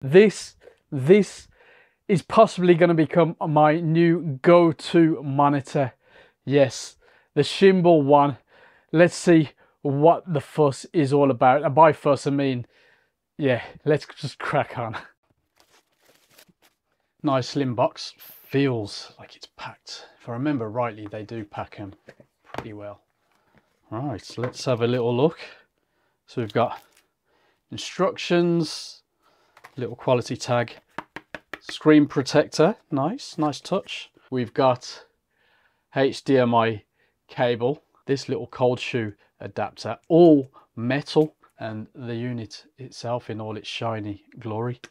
This is possibly going to become my new go-to monitor. Yes, the Shimbol one. Let's see what the fuss is all about. And by fuss, I mean, yeah, let's just crack on. Nice slim box. Feels like it's packed. If I remember rightly, they do pack them pretty well. Right, so let's have a little look. So we've got instructions, little quality tag, screen protector, nice touch. We've got HDMI cable, this little cold shoe adapter, all metal, and the unit itself in all its shiny glory.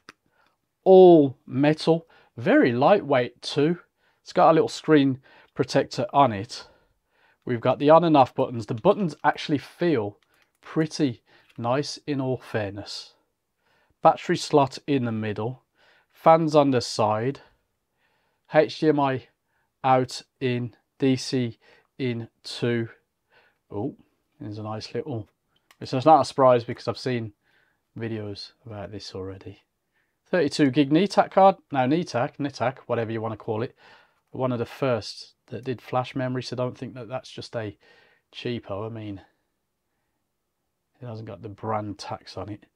All metal, very lightweight too. It's got a little screen protector on it. We've got the on and off buttons. The buttons actually feel pretty nice in all fairness. Battery slot in the middle, fans on the side, HDMI out in, DC in to. Oh, there's a nice little, it's not a surprise because I've seen videos about this already. 32 gig NTAC card, now NTAC, whatever you want to call it. One of the first that did flash memory, so don't think that that's just a cheapo. I mean, it hasn't got the brand tax on it.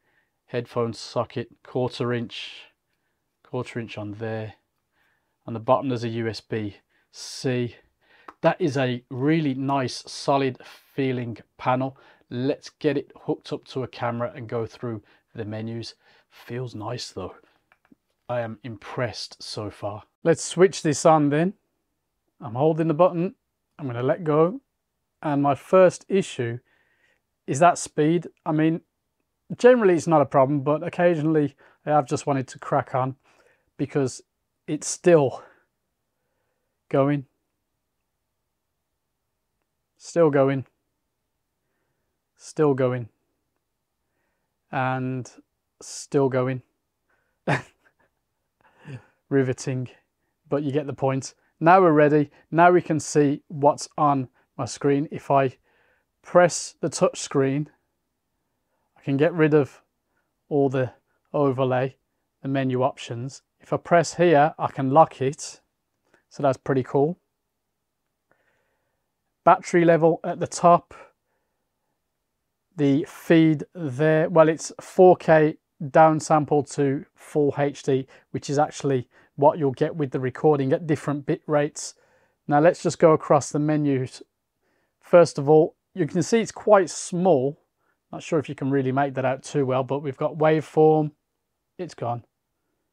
Headphone socket, quarter inch on there. On the bottom there's a USB-C. That is a really nice solid feeling panel. Let's get it hooked up to a camera and go through the menus. Feels nice though. I am impressed so far. Let's switch this on then. I'm holding the button, I'm going to let go, and my first issue is that speed. I mean, generally it's not a problem, but occasionally I have just wanted to crack on because it's still going, still going, still going, and still going. Riveting, but you get the point. Now we're ready. Now we can see what's on my screen. If I press the touch screen, I can get rid of all the overlay, the menu options. If I press here, I can lock it. So that's pretty cool. Battery level at the top. The feed there, well, it's 4K downsampled to full HD, which is actually what you'll get with the recording at different bit rates. Now let's just go across the menus. First of all, you can see it's quite small. Not sure if you can really make that out too well, but we've got waveform. It's gone.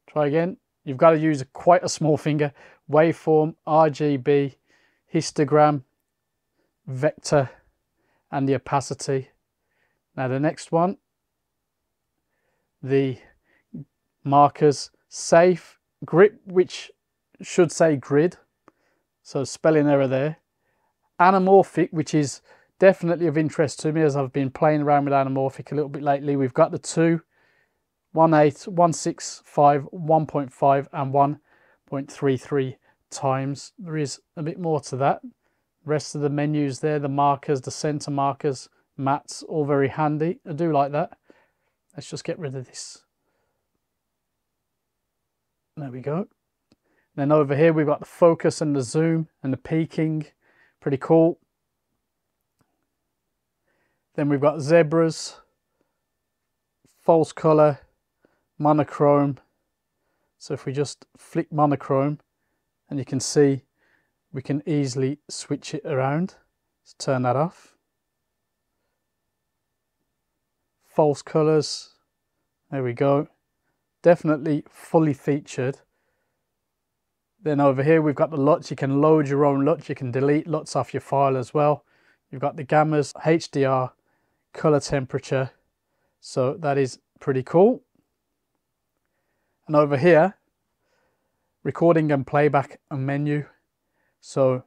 Try again. You've got to use quite a small finger. Waveform, RGB, histogram, vector, and the opacity. Now the next one, the markers, safe, grip, which should say grid, so spelling error there. Anamorphic, which is definitely of interest to me as I've been playing around with anamorphic a little bit lately. We've got the 2, 1.8, 1.65, 1.5 and 1.33 times. There is a bit more to that. The rest of the menus there, the markers, the center markers, mats, all very handy. I do like that. Let's just get rid of this. There we go. Then over here we've got the focus and the zoom and the peaking. Pretty cool. Then we've got zebras, false color, monochrome. So if we just flick monochrome, and you can see we can easily switch it around. Let's turn that off. False colors. There we go. Definitely fully featured. Then over here we've got the LUTs. You can load your own LUTs. You can delete LUTs off your file as well. You've got the gammas, HDR, color temperature. So that is pretty cool. And over here, recording and playback and menu. So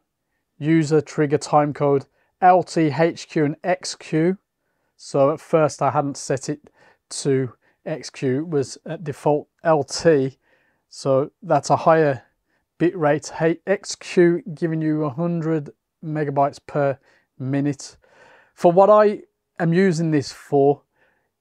user trigger timecode LT, HQ and XQ. So at first I hadn't set it to XQ, it was at default LT. So that's a higher bit rate. XQ giving you 100 megabytes per minute. For what I am using this for,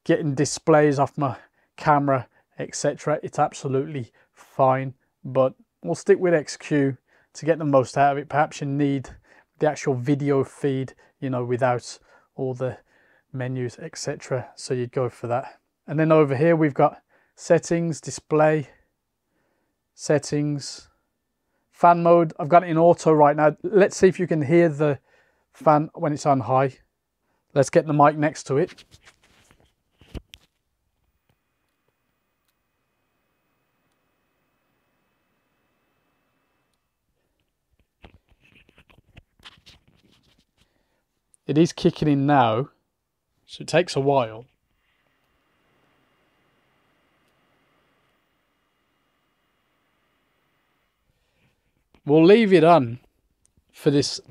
getting displays off my camera, etc. It's absolutely fine, but we'll stick with XQ to get the most out of it. Perhaps you need the actual video feed, you know, without all the menus, etc. So you'd go for that. And then over here we've got settings, display, settings, fan mode. I've got it in auto right now. Let's see if you can hear the fan when it's on high. Let's get the mic next to it. It is kicking in now, so it takes a while. We'll leave it on for this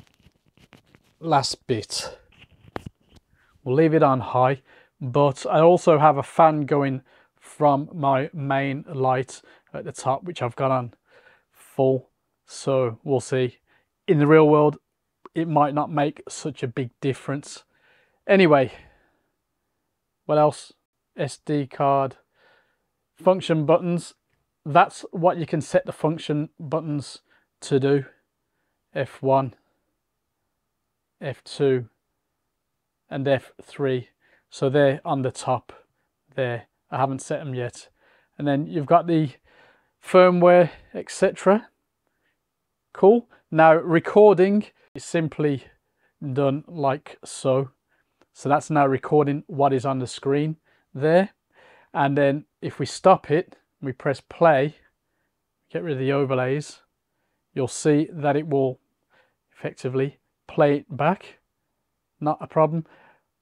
last bit. We'll leave it on high, but I also have a fan going from my main light at the top, which I've got on full. So we'll see. In the real world, it might not make such a big difference. Anyway, what else? SD card, function buttons. That's what you can set the function buttons to do. F1, F2 and F3. So they're on the top there. I haven't set them yet. And then you've got the firmware, etc. Cool. Now recording is simply done like so. So that's now recording what is on the screen there. And then if we stop it, we press play, get rid of the overlays, you'll see that it will effectively play it back. Not a problem.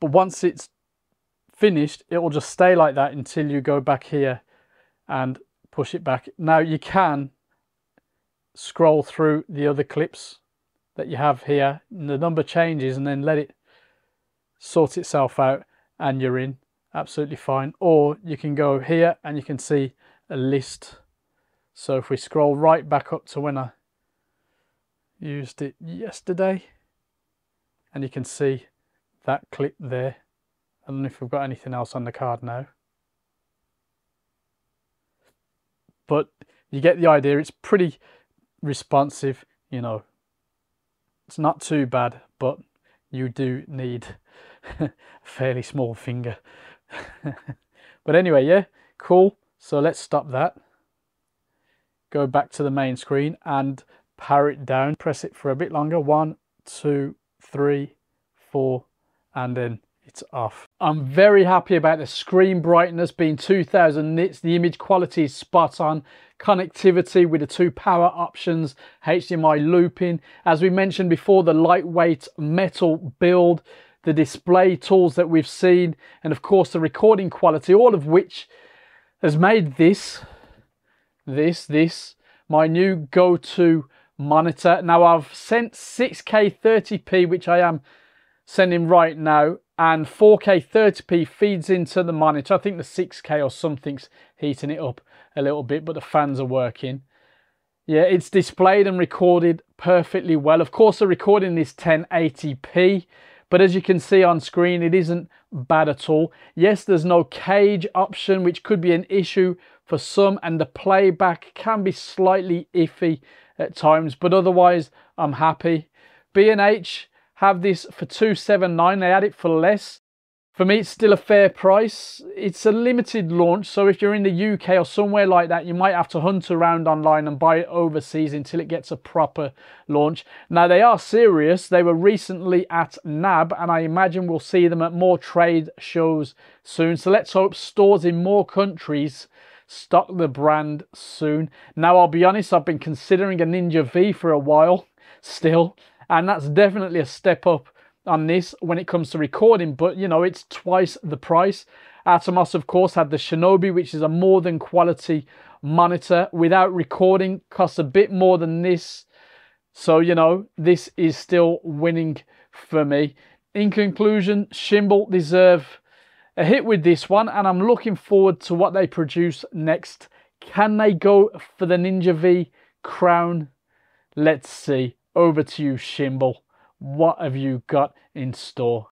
But once it's finished, it will just stay like that until you go back here and push it back. Now you can scroll through the other clips that you have here, and the number changes, and then let it sort itself out and you're in. Absolutely fine. Or you can go here and you can see a list. So if we scroll right back up to when I used it yesterday, and you can see that clip there. I don't know if we've got anything else on the card now, but you get the idea. It's pretty responsive, you know. It's not too bad, but you do need a fairly small finger. But anyway, yeah, cool. So let's stop that. Go back to the main screen and power it down. Press it for a bit longer. 1, 2, 3, 4, and then it's off. I'm very happy about the screen brightness being 2000 nits. The image quality is spot on. Connectivity with the 2 power options, HDMI looping. As we mentioned before, the lightweight metal build, the display tools that we've seen, and of course the recording quality, all of which has made this my new go-to monitor. Now I've sent 6K 30p, which I am sending right now, and 4K 30p feeds into the monitor. I think the 6K or something's heating it up a little bit, but the fans are working. Yeah, it's displayed and recorded perfectly well. Of course, the recording is 1080p, but as you can see on screen, it isn't bad at all. Yes, there's no cage option, which could be an issue for some, and the playback can be slightly iffy at times, but otherwise I'm happy. B&H have this for $279. They had it for less. For me, it's still a fair price. It's a limited launch, so if you're in the UK or somewhere like that, you might have to hunt around online and buy it overseas until it gets a proper launch. Now, they are serious. They were recently at NAB, and I imagine we'll see them at more trade shows soon. So let's hope stores in more countries stock the brand soon. Now, I'll be honest, I've been considering a Ninja V for a while still, and that's definitely a step up on this when it comes to recording, but you know, it's twice the price. Atomos, of course, had the Shinobi, which is a more than quality monitor without recording, costs a bit more than this. So, you know, this is still winning for me. In conclusion, Shimbol deserve a hit with this one, and I'm looking forward to what they produce next. Can they go for the Ninja V crown? Let's see. Over to you, Shimbol. What have you got in store?